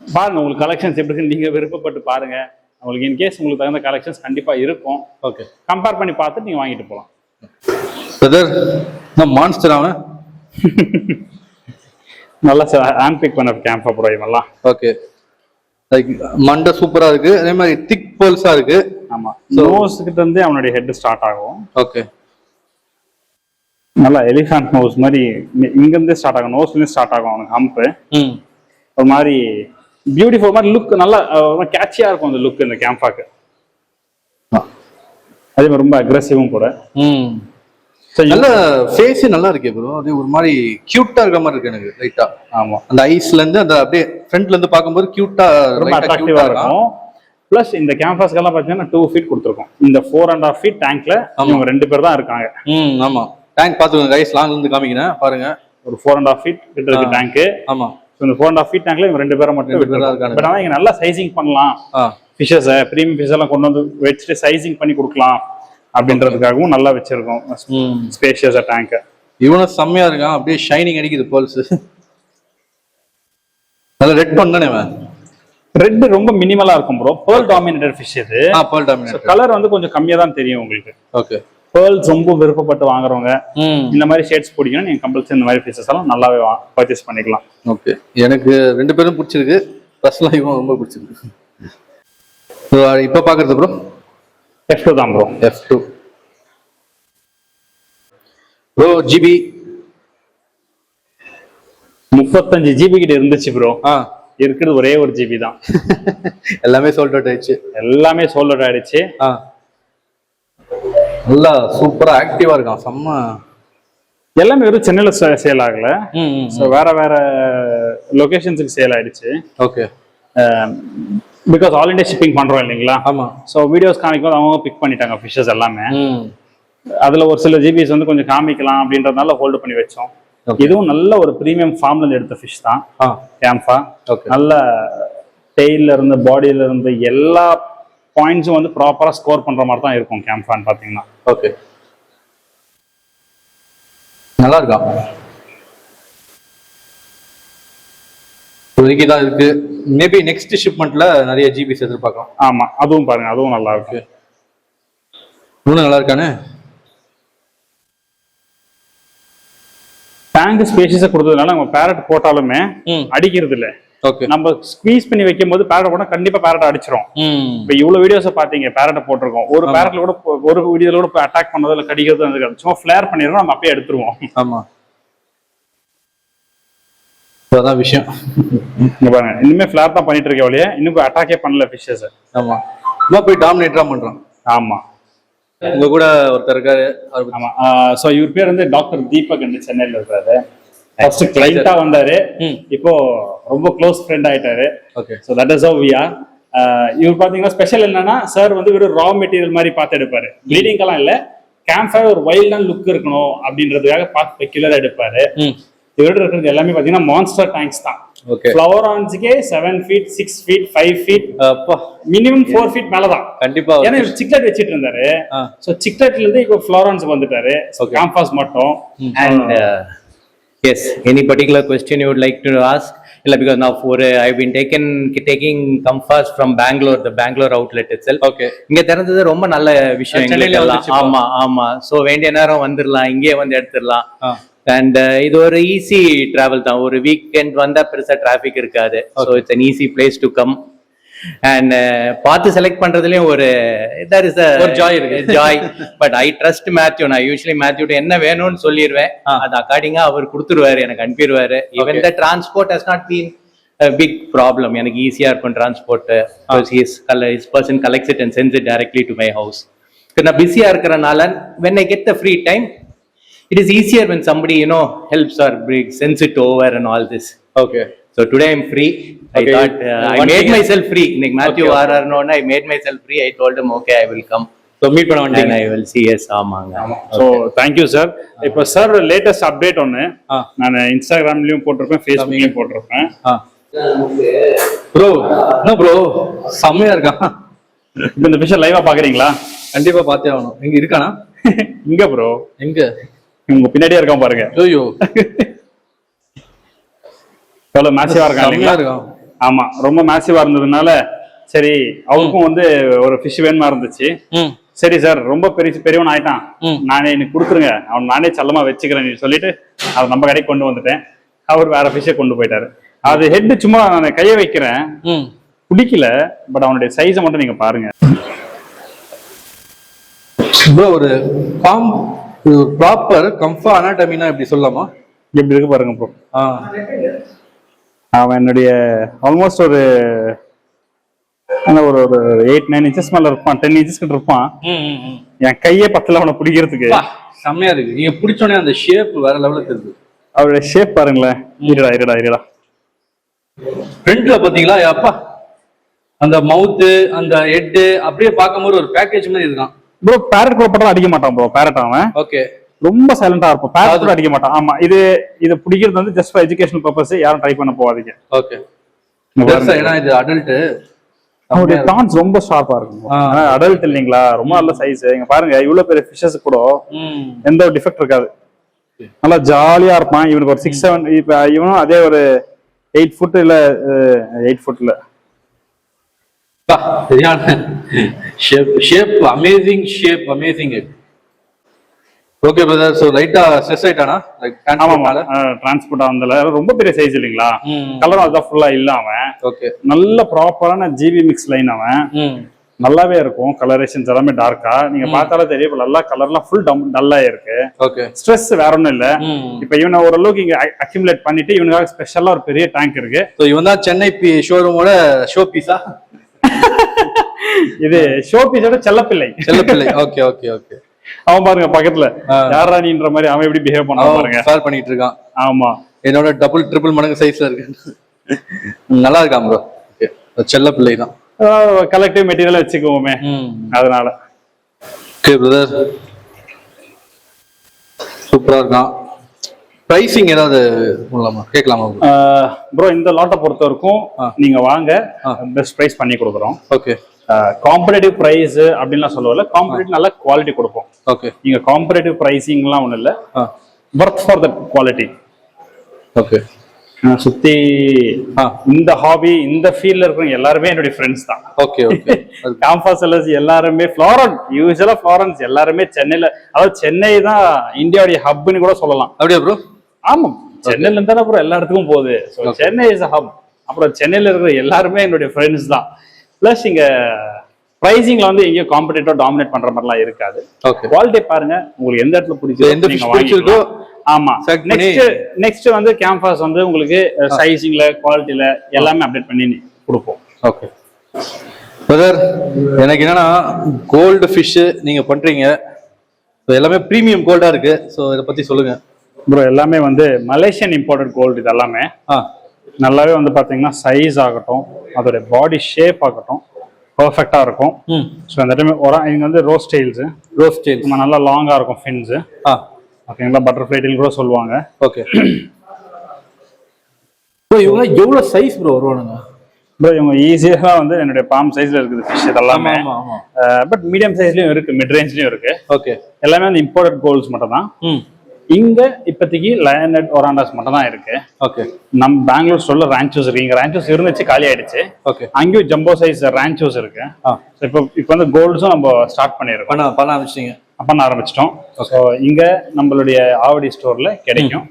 பாருங்க உங்களுக்கு கலெக்ஷன்ஸ் எப்படி இருக்குன்னு நீங்க விருப்பப்பட்டு பாருங்க. உங்களுக்கு இன்கேஸ் உங்களுக்கு தகுந்த கலெக்ஷன்ஸ் கண்டிப்பா இருக்கும். ஓகே, கம்பேர் பண்ணி பார்த்துட்டு நீங்க வாங்கிட்டு போகலாம். பிரதர் நான் மான்ஸ்டர் ஆவன நல்லா ஹேண்ட் பிக் பண்ண கேம்ப் ப்ரோ இவெல்லாம். ஓகே, லைக் மண்டை சூப்பரா இருக்கு, அதே மாதிரி திக் பல்ஸா இருக்கு. ஆமா, நோஸ் கிட்ட இருந்து அவனுடைய ஹெட் ஸ்டார்ட் ஆகும். ஓகே, நல்லா எலிஃபண்ட் நோஸ் மாதிரி இங்க இருந்து ஸ்டார்ட் ஆகும், நோஸ்ல இருந்து ஸ்டார்ட் ஆகும் அவனுக்கு ஹம்ப். ஒரு மாதிரி பியூட்டிஃபுல் மாதிரி லுக், நல்லா கேட்சியா இருக்கும் அந்த லுக் இந்த கேம்பாக்கு. அதே மாதிரி ரொம்ப அக்ரெசிவும் கூட. நல்ல ஃபேஸ் நல்லா இருக்கு ப்ரோ. அது ஒரு மாதிரி கியூட்டா இருக்க மாதிரி இருக்கு எனக்கு லைட்டா. ஆமா, அந்த ஐஸ்ல இருந்து அந்த அப்படியே ஃப்ரண்ட்ல இருந்து பாக்கும்போது கியூட்டா ரொம்ப அட்ராக்டிவா இருக்கும். பிளஸ் இந்த கேம்பஸ்க்கு எல்லாம் பாத்தீங்கன்னா 2 ஃபீட் கொடுத்துருக்கோம். இந்த 4.5 ஃபீட் டேங்க்ல இவங்க 2 பேர் தான் இருக்காங்க. ஆமா, டேங்க் பாத்துக்கோங்க गाइस, லாங்ல இருந்து காமிக்கிறேன் பாருங்க. ஒரு 4.5 ஃபீட் கிட்ட இருக்கு டேங்க். ஆமா, இந்த 4.5 ஃபீட் டேங்க்ல இவங்க 2 பேரை மட்டும் இருக்காங்க. பட் ஆனா இங்க நல்லா சைசிங் பண்ணலாம். ஃபிஷஸ் பிரீமியம் ஃபிஷ் எல்லாம் கொண்டு வந்து வச்சுட்டு சைசிங் பண்ணி கொடுக்கலாம் அப்படின்றதுக்காகவும் நல்லா வச்சிருக்கோம் ஸ்பேஷியஸா டேங்க். இவனும் செம்மையா இருக்கான், அப்படியே ஷைனிங் அடிக்குது பல்ஸ். நல்ல ரெட் பண்ணனே அவன். ரெட் ரொம்ப மினிமலா இருக்கும் ப்ரோ. pearl dominated fish இது. pearl dominated. கலர் வந்து கொஞ்சம் கம்மியா தான் தெரியும் உங்களுக்கு. ஓகே, pearls ரொம்ப விருப்பப்பட்டு வாங்குறவங்க இந்த மாதிரி ஷேட்ஸ் பிடிக்கணும், நீங்க கம்பல்சரி இந்த மாதிரி ஃபிஷஸ் எல்லாம் நல்லாவே பர்ச்சேஸ் பண்ணிக்கலாம். ஓகே, எனக்கு 2 பேரும் பிடிச்சிருக்கு. பர்சனலா இவன் ரொம்ப பிடிச்சிருக்கு. இப்ப பாக்குறது ப்ரோ F2 தான் bro. F2 bro. GB 35 GB கிட்ட இருந்துச்சு ப்ரோ. இருக்குது ஒரே ஒரு ஜிபி தான். எல்லாமே சோல்ட் அவுட் ஆயிடுச்சு. எல்லாமே சோல்ட் அவுட் ஆயிடுச்சு. நல்லா சூப்பரா ஆக்டிவா இருக்கான் செம்ம. எல்லாமே வெறும் சென்னையில சேல் ஆகல, வேற வேற லொகேஷன்ஸுக்கு சேல் ஆயிடுச்சு. Okay, because all India shipping பண்றோம் இல்லைங்களா. ஆமா, ஸோ வீடியோஸ் காமிக்கும் போது அவங்க பிக் பண்ணிட்டாங்க ஃபிஷஸ் எல்லாமே. அதுல ஒரு சில ஜிபிஸ் வந்து கொஞ்சம் காமிக்கலாம் அப்படின்றதுனால ஹோல்டு பண்ணி வச்சோம். இதுவும் நல்ல ஒரு பிரீமியம் ஃபார்ம்ல இருந்து எடுத்த ஃபிஷ் தான் கேம்ஃபா. நல்ல டெய்ல இருந்து பாடியில இருந்து எல்லா பாயிண்ட்ஸும் வந்து ப்ராப்பரா ஸ்கோர் பண்ற மாதிரி தான் இருக்கும் கேம்ஃபான்னு பாத்தீங்கன்னா. ஓகே, நல்லா இருக்கா. தான் இருக்கு. மேபி நெக்ஸ்ட் ஷிப்மெண்ட்ல நிறைய ஜிபிஸ் எதிர்பார்க்கலாம். ஆமா, அதுவும் பாருங்க, அதுவும் நல்லா இருக்கு. இன்னும் நல்லா இருக்கானே. டேங்க் ஸ்பேஷியஸா கொடுத்ததுனால நம்ம பேரட் போட்டாலுமே அடிக்கிறது இல்ல. ஓகே, நம்ம ஸ்குவீஸ் பண்ணி வைக்கும் போது பேரட் போனா கண்டிப்பா பேரட் அடிச்சிரும். இப்ப இவ்வளவு வீடியோஸ் பாத்தீங்க, பேரட் போட்டிருக்கோம். ஒரு பேரட்ல கூட ஒரு வீடியோல கூட அட்டாக் பண்ணதோ இல்ல கடிக்கிறது சும்மா ஃபிளேர் பண்ணிடுறோம், நம்ம அப்பயே எடுத்துருவோம். ஆமா, அதான் விஷயம். இங்க பாருங்க, இன்னுமே ஃபிளேர் தான் பண்ணிட்டு இருக்க வழியே, இன்னும் அட்டாக்கே பண்ணல ஃபிஷஸ். ஆமா, போய் டாமினேட்டரா பண்றான். ஆமா, உங்க கூட ஒருத்தர் இருக்காரு. ஆமா, சோ இவர் பேர் வந்து டாக்டர் தீபக், சென்னையில இருக்காரு. ஃபர்ஸ்ட் கிளைண்டா வந்தாரு, இப்போ ரொம்ப க்ளோஸ் ஃப்ரெண்ட் ஆயிட்டாரு. Okay, so that is how we are. இவர் பாத்தீங்கன்னா ஸ்பெஷல் என்னன்னா, சார் வந்து ஒரு ரா மெட்டீரியல் மாதிரி பார்த்து எடுப்பாரு. ப்ளீடிங்கெல்லாம் இல்ல, கேம்ப்ஃபயர் ஒரு வைல்டான லுக் இருக்கணும் அப்படின்றதுக்காக பார்த்து பெக்குலரா எடுப்பாரு. இவர்கிட்ட இருக்கிறது எல்லாமே பாத்தீங்கன்னா மான்ஸ்டர் டேங்க்ஸ் தான். ஃப்ளவரான்ஸ்க்கே 7 feet 6 feet 5 feet minimum 4 feet மேலதான் கண்டிப்பா. ஏன்னா இவர் சிக்லெட் வச்சிட்டு இருந்தாரு. சோ சிக்லெட்ல இருந்து இப்போ ஃப்ளவரான்ஸ்க்கு வந்துட்டாரு. கேம்பாஸ் மட்டும். And yes, any particular question you would like to ask? Illa, because now I've been taking Compass from Bangalore, the Bangalore outlet itself. Okay, இங்க திறந்தது ரொம்ப நல்ல விஷயம் எங்களுக்கு. ஆமா ஆமா, சோ வேண்டிய நேரம் வந்துடலாம், இங்கே வந்து எடுத்துடலாம். அண்ட் இது ஒரு ஈஸி டிராவல் தான். ஒரு வீக்கெண்ட் வந்தா பெருசா டிராபிக் இருக்காது. So it's an easy place to come. And பார்த்து செலக்ட் பண்றதுலயும் ஒரு there is a joy இருக்கு. joy. But I trust Matthew. நான் யூஸ்வலி மேத்யூ என்ன வேணும்னு சொல்லிடுவேன், அது அக்கார்டிங்கா அவர் கொடுத்துருவாரு, எனக்கு அனுப்பிடுவாரு. Even the transport has not been a big problem. எனக்கு ஈஸியா இருக்கும் டிரான்ஸ்போர்ட். his person collects it and sends it directly to my house. நான் பிஸியா இருக்கிறனால when I get the free time, it is easier when somebody helps or sends it over and all this. Okay. So today I'm free. I thought I made myself free. Like Matthew no, I made myself free. I told him okay, I will come. So meet பண்ண வந்தீங்க. I will see. Yes, ஆமாங்க. So thank you sir. இப்போ sir latest update ஒன்னு நான் இன்ஸ்டாகிராம்லயும் போட்டிருப்பேன், ஃபேஸ்புக்லயும் போட்டிருப்பேன். Bro என்ன bro செம்மையா இருக்கான். இந்த விஷயம் லைவா பாக்குறீங்களா? கண்டிப்பா பார்த்தே ஆகணும். எங்க இருக்கானா? இங்க ப்ரோ. எங்க? உங்க பின்னாடியே இருக்கான் பாருங்க. ஐயோ எவ்வளவு மேசிவா இருக்கான். ஆமா, ரொம்ப மேசிவா இருந்ததுனால சரி அவருக்கும் வந்து ஒரு ஃபிஷ் வேணுமா இருந்துச்சு. சரி சார் ரொம்ப பெரியவன் ஆயிட்டான், நானே எனக்கு கொடுத்துருங்க, அவன் நானே செல்லமா வச்சுக்கிறேன் சொல்லிட்டு அவர் நம்ம கடைக்கு கொண்டு வந்துட்டேன். அவர் வேற ஃபிஷ்ஷை கொண்டு போயிட்டாரு. அது ஹெட் சும்மா நான் கைய வைக்கிறேன், பிடிக்கல. பட் அவனுடைய சைஸை மட்டும் நீங்க பாருங்க ப்ரோ. ஒரு ப்ராப்பர் கம்ஃபா அனாட்டமினா இப்படி சொல்லலாமா? எப்படி இருக்கு பாருங்க ப்ரோ. அவன் என்னுடைய ஆல்மோஸ்ட் ஒரு 8-9 இன்ச்சஸ் மேல இருப்பான், 10 இன்ச்சஸ் கிட்ட இருப்பான். என் கையே பத்தல அவனை பிடிக்கிறதுக்கு. செம்மையா இருக்கு. நீங்க பிடிச்சோடனே அந்த ஷேப் வேற லெவலுக்கு இருக்கு. அவருடைய ஷேப் பாருங்களேன். இருடா ஃப்ரண்ட்ல பாத்தீங்களா? அப்பா அந்த மவுத் அந்த ஹெட் அப்படியே பார்க்கும்போது ஒரு பேக்கேஜ் மாதிரி இருக்கான் ப்ரோ. பேரட் கூட படம் அடிக்க மாட்டான் ப்ரோ. பேரட் அவன் ஓகே ரொம்ப சைலண்டா இருப்போம். பேரட் கூட அடிக்க மாட்டான். ஆமா, இது பிடிக்கிறது வந்து ஜஸ்ட் ஃபார் எஜுகேஷனல் பர்பஸ். யாரும் ட்ரை பண்ண போவாதீங்க. ஓகே. ஏன்னா இது அடல்ட். அவருடைய டான்ஸ் ரொம்ப ஷார்ப்பா இருக்கும். அடல்ட் இல்லைங்களா, ரொம்ப நல்ல சைஸ். இங்க பாருங்க, இவ்வளவு பெரிய ஃபிஷஸ் கூட எந்த ஒரு டிஃபெக்ட் இருக்காது. நல்லா ஜாலியா இருப்பான். இவனுக்கு ஒரு 6-7 இப்ப இவனும் அதே ஒரு 8 ஃபுட் இல்ல 8 ஃபுட் இல்ல. Shape amazing shape amazing. Okay brother. So லைட்டா ஸ்ட்ரெஸ் ஆயிட்டானா? லைக் டிரான்ஸ்போர்ட் வந்தல ரொம்ப பெரிய சைஸ் இல்லீங்களா, கலரும் அதான் ஃபுல்லா இல்ல. அவன் ஓகே நல்ல ப்ராப்பரான ஜிபி மிக்ஸ் லைன். அவன் நல்லாவே இருக்கும். கலரேஷன்ஸ் எல்லாமே டார்க்கா நீங்க பார்த்தாலே தெரியும். நல்லா கலர்லாம் ஃபுல் டல்லா இருக்கு. ஓகே ஸ்ட்ரெஸ் வேற ஒண்ணும் இல்ல. இப்போ இவனை ஓரளவுக்கு இங்க அக்யூமுலேட் பண்ணிட்டு இவனுக்காக ஸ்பெஷலா ஒரு பெரிய டேங்க் இருக்கு. சோ இவன் தான் சென்னை ஷோரூமோட ஷோ பீஸா? இது ஷோ பீஸோட செல்லப்பிள்ளை. Okay okay okay. அவன் பாருங்க பக்கத்துல யாரானின்ற மாதிரி அவன் எப்படி பிஹேவ் பண்ண பாருங்க. ஸ்டார் பண்ணிட்டு இருக்கான். ஆமா, என்னோட டபுள் ட்ரிபிள் மடங்கு சைஸ்ல இருக்கு. நல்லா இருக்கான் ப்ரோ. செல்ல பிள்ளை தான். கலெக்டிவ் மெட்டீரியல் வச்சுக்குவோமே அதனால. ஓகே பிரதர், சூப்பரா இருக்கான். பிரைசிங் ஏதாவது கேட்கலாமா ப்ரோ? இந்த லாட்டை பொறுத்த வரைக்கும் நீங்க வாங்க, பெஸ்ட் பிரைஸ் பண்ணி கொடுக்குறோம். ஓகே. காம்படேட்டிவ் பிரைஸ் அப்படின்லாம் சொல்லல, காம்படேட்டிவ் நல்ல குவாலிட்டி கொடுப்போம். ஓகே. நீங்க காம்படேட்டிவ் பிரைசிங்லாம் ஒன்றும் இல்லை, work for that quality. Okay. சுத்தி இந்த ஹாபி இந்த ஃபீல்ட்ல இருக்கிற எல்லாருமே என்னுடைய ஃப்ரெண்ட்ஸ் தான். Okay okay. கேம்பஸ் செல்லர்ஸ் எல்லாருமே யூசுவலா ஃப்ளாரன்ஸ் எல்லாருமே சென்னையில, அதாவது சென்னை தான் இந்தியாவுடைய ஹப்னு கூட சொல்லலாம். அப்படியா ப்ரோ? ஆமா, சென்னையில இருந்தா அப்புறம் எல்லா இடத்துக்கும் போகுது. Chennai is a hub. அப்புறம் சென்னையில இருக்கிற எல்லாருமே என்னுடைய ஃப்ரெண்ட்ஸ் தான். பிளஸ் இங்க பிரைசிங்ல வந்து எங்கேயோ காம்படிட்டிவா டாமினேட் பண்ற மாதிரிலாம் இருக்காது. குவாலிட்டி பாருங்க, உங்களுக்கு எந்த இடத்துல பிடிச்சிருக்கோ. ஆமா, நெக்ஸ்ட் வந்து கேம்பஸ் வந்து உங்களுக்கு சைசிங்ல குவாலிட்டில எல்லாமே அப்டேட் பண்ணி கொடுப்போம். ஓகே பிரதர், எனக்கு என்னன்னா கோல்டு ஃபிஷ் நீங்க பண்றீங்க, எல்லாமே பிரீமியம் கோல்டா இருக்கு. ஸோ இதை பத்தி சொல்லுங்க ப்ரோ. எல்லாமே வந்து மலேசியன் இம்போர்ட்டட் கோல்டு. இது எல்லாமே நல்லாவே வந்து பாத்தீங்கன்னா சைஸ் ஆகட்டும், அதோட பாடி ஷேப் ஆகட்டும் பர்ஃபெக்டா இருக்கும். ஸோ அந்த டைம் இங்க வந்து ரோஸ் டெயில்ஸ் நல்லா லாங்கா இருக்கும். ஃபின்ஸ் ஓகேங்களா, பட்டர்ஃப்ளை டெயில் கூட சொல்லுவாங்க. Okay bro. இவங்க எவ்வளவு சைஸ் ப்ரோ வருவானுங்க ப்ரோ? இவங்க ஈஸியா வந்து என்னுடைய பாம் சைஸ்ல இருக்குது ஃபிஷ் இதெல்லாமே. பட் மீடியம் சைஸ்லயும் இருக்கு, மிட் ரேஞ்ச்லயும் இருக்கு. ஓகே. எல்லாமே வந்து இம்போர்ட்டட் கோல்ட்ஸ் மட்டும் தான். இங்க இப்போதைக்கு லயனட் ஒராண்டாஸ் மட்டும் தான் இருக்கு. ஓகே. நம்ம பெங்களூர் ஸ்டோர்ல ரான்ச்சோஸ் இருக்கு. இங்க ரான்ச்சோஸ் இருந்துச்சு, காலி ஆயிடுச்சு. ஓகே. அங்கேயும் ஜம்போ சைஸ் ரான்ச்சோஸ் இருக்கு. இப்போ வந்து கோல்ட்ஸும் நம்ம ஸ்டார்ட் பண்ணிருக்கோம், பண்ண ஆரம்பிச்சிட்டோம். ஸோ இங்க நம்மளுடைய ஆவடி ஸ்டோர்ல கிடைக்கும்.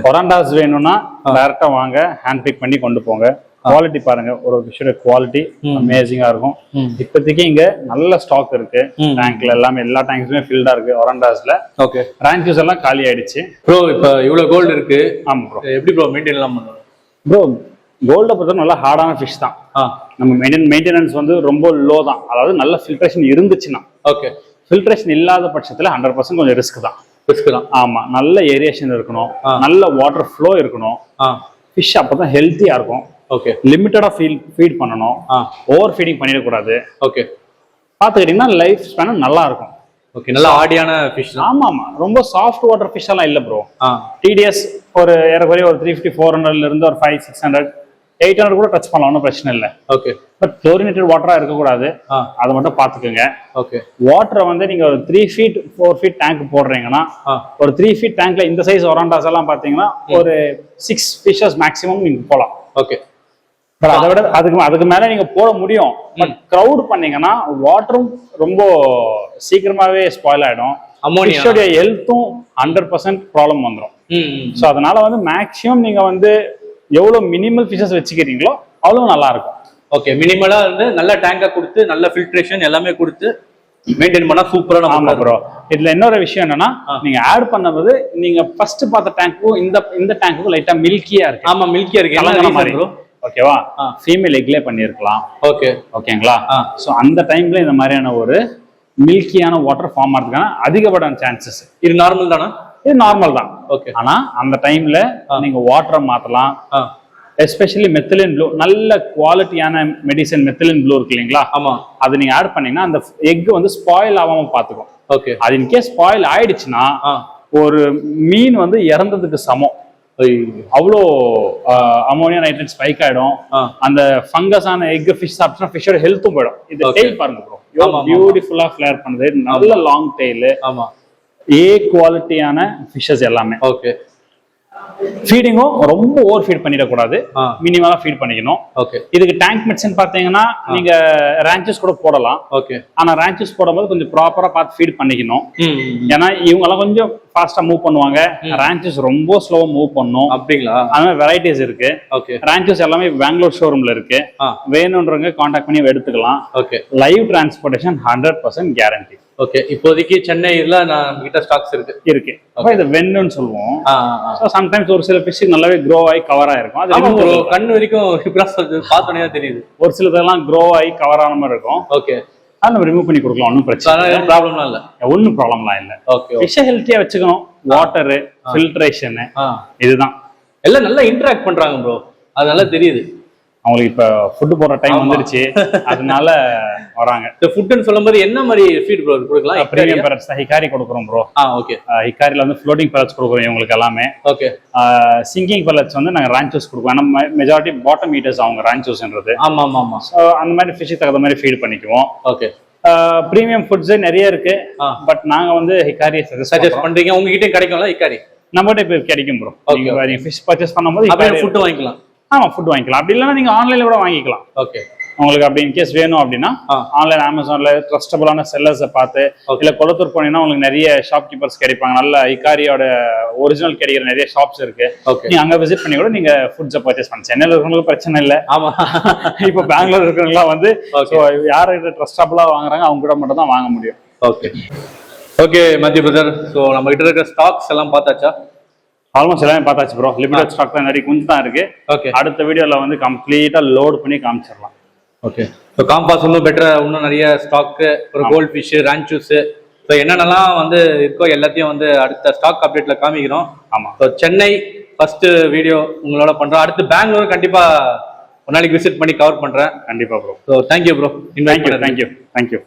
ஒராண்டாஸ் வேணும்னா டைரக்டா வாங்க, ஹேண்ட் பிக் பண்ணி கொண்டு போங்க. குவாலிட்டி பாருங்க, ஒரு ஃபிஷ்ஷோட குவாலிட்டி அமேசிங்கா இருக்கும். இப்போதைக்கு இங்க நல்ல ஸ்டாக் இருக்கு. டேங்க்ல எல்லாமே எல்லா டேங்க்ஸுமே ஃபில்டா இருக்கு ஒரண்டாஸ்ல. ஓகே, ரான்ச்சூஸ் எல்லாம் காலி ஆயிடுச்சு ப்ரோ. இப்போ இவ்வளவு கோல்டு இருக்கு. ஆமா ப்ரோ. எப்படி ப்ரோ மெயின்டைன் எல்லாம் பண்ணுவோம் ப்ரோ? கோல்டை பொறுத்தவரை நல்லா ஹார்டான ஃபிஷ் தான். நம்ம மெயின்டெனன்ஸ் வந்து ரொம்ப லோ தான். அதாவது நல்ல ஃபில்ட்ரேஷன் இருந்துச்சுன்னா. ஓகே, ஃபில்ட்ரேஷன் இல்லாத பட்சத்துல 100% கொஞ்சம் ரிஸ்க் தான். ஆமா, நல்ல ஏரியேஷன் இருக்கணும், நல்ல வாட்டர் ஃப்ளோ இருக்கணும். ஃபிஷ் அப்பதான் ஹெல்த்தியா இருக்கும். ஓகே, லிமிட்டடா ஃபீட் பண்ணணும், ஓவர் ஃபீடிங் பண்ணிடக்கூடாது. ஓகே, பாத்துக்கிட்டீங்கன்னா லைஃப் ஸ்பேன் நல்லா இருக்கும். ஓகே, நல்ல ஆடியான ஃபிஷ். ஆமா ஆமா, ரொம்ப சாஃப்ட் வாட்டர் ஃபிஷ் எல்லாம் இல்ல ப்ரோ. டிடிஎஸ் ஒரு ஏறக்குறைய ஒரு 350-400 இருந்து ஒரு 500-600-800 கூட டச் பண்ணலாம், ஒன்றும் பிரச்சனை இல்லை. ஓகே, பட் குளோரினேட்டட் வாட்டரா இருக்கக்கூடாது, அதை மட்டும் பாத்துக்கோங்க. ஓகே, வாட்டரை வந்து நீங்க ஒரு 3 feet 4 feet டேங்க் போடுறீங்கன்னா, ஒரு 3 feet டேங்க்ல இந்த சைஸ் ஒராண்டாஸ் எல்லாம் பாத்தீங்கன்னா ஒரு 6 fishes மேக்ஸிமம் நீங்க போலாம். ஓகே, பட் அதை விட அதுக்கு மேல நீங்க போட முடியும். பட் கிரவுட் பண்ணீங்கன்னா வாட்டரும் ரொம்ப சீக்கிரமாவே ஸ்பாயில் ஆயிடும். ஃபிஷ்ஷோட ஹெல்த்தும் 100% ப்ராப்ளம் வந்துடும். ஸோ அதனால வந்து மேக்ஸிமம் நீங்க வந்து எவ்வளவு மினிமல் ஃபிஷஸ் வச்சுக்கிறீங்களோ அவ்வளவு நல்லா இருக்கும். ஓகே, மினிமலா வந்து நல்ல டேங்கா கொடுத்து நல்ல ஃபில்ட்ரேஷன் எல்லாமே கொடுத்து மெயின்டைன் பண்ணா சூப்பரா நம்ம ப்ரோ. இதுல இன்னொரு விஷயம் என்னன்னா, நீங்க ஆட் பண்ணும்போது நீங்க ஃபர்ஸ்ட் பார்த்த டேங்க்கும் இந்த டேங்க்கும் லைட்டா மில்கியா இருக்கு. ஆமா, மில்கியா இருக்கு. என்ன மாதிரி ப்ரோ? ஓகேவா, ஃபீமேல் எக்லே பண்ணிருக்கலாம். ஓகே, ஓகேங்களா. சோ அந்த டைம்ல இந்த மாதிரியான ஒரு மில்கியான வாட்டர் ஃபார்ம் ஆகிறதுக்கான அதிகப்படான சான்சஸ். இது நார்மல் தானா? இது நார்மல் தான். ஓகே, ஆனா அந்த டைம்ல நீங்க வாட்டரை மாத்தலாம். எஸ்பெஷலி மெத்திலின் ப்ளூ, நல்ல குவாலிட்டியான மெடிசன் மெத்திலின் ப்ளூ இருக்கு இல்லைங்களா? ஆமா, அது நீங்க ஆட் பண்ணீங்கன்னா அந்த எக் வந்து ஸ்பாயில் ஆகாம பாத்துக்கும். ஓகே, அது இன்கேஸ் ஸ்பாயில் ஆயிடுச்சுன்னா ஒரு மீன் வந்து இறந்ததுக்கு சமம். அவ்வளோ அமோனியா நைட்ரேட் ஸ்பைக் ஆயிடும். அந்த ஃபங்கஸான எக் ஃபிஷ் சாப்பிட்டா ஃபிஷ்ஷோட ஹெல்த்தும் போயிடும். இது டெயில் பாருங்க ப்ரோ, பியூட்டிஃபுல்லா ஃபிளேர் பண்ணுது, நல்ல லாங் டெயில். ஆமா, ஏ குவாலிட்டியான ஃபிஷஸ் எல்லாமே. ஓகே, ஃபீடிங்கும் ரொம்ப ஓவர் ஃபீட் பண்ணிடக்கூடாது, மினிமலா ஃபீட் பண்ணிக்கணும். ஓகே, இதுக்கு டேங்க் மெடிசன் பாத்தீங்கன்னா நீங்க ரான்ச்சஸ் கூட போடலாம். ஓகே, ஆனா ரான்ச்சஸ் போடும்போது கொஞ்சம் ப்ராப்பரா பார்த்து ஃபீட் பண்ணிக்கணும். ஏன்னா இவங்க எல்லாம் கொஞ்சம் ஃபாஸ்டா மூவ் பண்ணுவாங்க, ரான்ச்சஸ் ரொம்ப ஸ்லோவா மூவ் பண்ணும். அப்படிங்களா? அந்த வெரைட்டிஸ் இருக்கு. ஓகே, ரான்ச்சஸ் எல்லாமே பெங்களூர் ஷோரூம்ல இருக்கு. வேணும்ன்றவங்க கான்டாக்ட் பண்ணி எடுத்துக்கலாம். Okay, live transportation 100% guarantee. Okay, இப்போதைக்கு சென்னையில நம்ம கிட்ட ஸ்டாக்ஸ் இருக்கு. அப்ப இது வென்னு சொல்லுவோம். சோ சம்டைம்ஸ் ஒரு சில ஃபிஷ் நல்லாவே க்ரோ ஆகி கவர் ஆயிருக்கும். அது கண்ணு வரைக்கும் பார்த்தோன்னே தெரியுது. ஒரு சிலதெல்லாம் க்ரோ ஆகி கவர் ஆன மாதிரி இருக்கும். ஓகே, அதை நம்ம ரிமூவ் பண்ணி கொடுக்கலாம், ஒன்றும் பிரச்சனை இல்லை. ப்ராப்ளம்லாம் இல்லை, ஒன்றும் ப்ராப்ளம்லாம் இல்லை. ஓகே, ஃபிஷ்ஷை ஹெல்த்தியா வச்சுக்கணும். வாட்டரு, ஃபில்ட்ரேஷன், இதுதான். எல்லாம் நல்லா இன்டராக்ட் பண்றாங்க ப்ரோ, அது நல்லா தெரியுது. அவங்களுக்கு இப்ப ஃபுட் போடுற டைம் வந்துருச்சு, அதனால வராங்க. இந்த ஃபுட்னு சொல்லும்போது என்ன மாதிரி ஃபீட் ப்ரோ கொடுக்கலாம்? பிரீமியம் பேரட்ஸ் தான் ஹிகாரி கொடுக்குறோம் ப்ரோ. ஓகே, ஹிகாரில வந்து ஃப்ளோட்டிங் பேரட்ஸ் கொடுக்குறோம் இவங்களுக்கு எல்லாமே. ஓகே, சிங்கிங் பேரட்ஸ் வந்து நாங்க ரான்ச்சூஸ் கொடுப்போம். ஏன்னா மெஜாரிட்டி பாட்டம் ஈட்டர்ஸ் அவங்க ரான்ச்சூஸ்ன்றது. ஆமா ஆமா ஆமா. ஸோ அந்த மாதிரி ஃபிஷ்ஷுக்கு தகுந்த மாதிரி ஃபீட் பண்ணிக்குவோம். ஓகே, பிரீமியம் ஃபுட்ஸ் நிறைய இருக்கு. பட் நாங்க வந்து ஹிகாரி சஜஸ்ட் பண்றீங்க. உங்ககிட்ட கிடைக்கும்ல ஹிகாரி? நம்மகிட்ட இப்போ கிடைக்கும் ப்ரோ. நீங்க ஃபிஷ் பர்ச்சேஸ் பண்ணும்போது ஃபுட் வாங்கிக்கலாம். ஆமா, ஃபுட் வாங்கிக்கலாம். அப்படி இல்லைன்னா நீங்க ஆன்லைன்ல கூட வாங்கிக்கலாம். ஓகே, உங்களுக்கு அப்படி இன்கேஸ் வேணும் அப்படின்னா ஆன்லைன் அமேசான்ல ட்ரஸ்டபிளான செல்லர்ஸை பார்த்து, இல்ல கொளத்தூர் போனீங்கன்னா உங்களுக்கு நிறைய ஷாப் கீப்பர்ஸ் கிடைப்பாங்க. நல்ல ஹிகாரியோட ஒரிஜினல் கிடைக்கிற நிறைய ஷாப்ஸ் இருக்கு. நீங்க அங்க விசிட் பண்ணி கூட நீங்க ஃபுட்ஸை பர்ச்சேஸ் பண்ண. சென்னையில இருக்கிறவங்களுக்கு பிரச்சனை இல்லை. ஆமா, இப்போ பெங்களூர் இருக்கிறவங்களா வந்து யார்கிட்ட ட்ரஸ்டபிளா வாங்குறாங்க அவங்க கூட மட்டும் தான் வாங்க முடியும். Okay, okay Matthew brother. So நம்ம கிட்ட இருக்கிற ஸ்டாக்ஸ் எல்லாம் பார்த்தாச்சா? ஆல்மோஸ்ட் எல்லாமே பார்த்தாச்சு ப்ரோ. லிமிடெட் ஸ்டாக் தான், நிறைய கொஞ்சம் தான் இருக்கு. ஓகே, அடுத்த வீடியோல வந்து கம்ப்ளீட்டா லோட் பண்ணி காமிச்சிடலாம். ஓகே, ஸோ காம்பாஸ் இன்னும் பெட்டரா, இன்னும் நிறைய ஸ்டாக்கு, ஒரு கோல்ட் ஃபிஷ், ரான்ச்சூஸ், ஸோ என்னென்னலாம் வந்து இருக்கோ எல்லாத்தையும் வந்து அடுத்த ஸ்டாக் அப்டேட்ல காமிக்கிறோம். ஆமா, ஸோ சென்னை ஃபர்ஸ்ட் வீடியோ உங்களோட பண்றோம். அடுத்து பெங்களூர் கண்டிப்பா ஒரு நாளைக்கு விசிட் பண்ணி கவர் பண்றேன். கண்டிப்பா bro. So thank you bro. Thank you.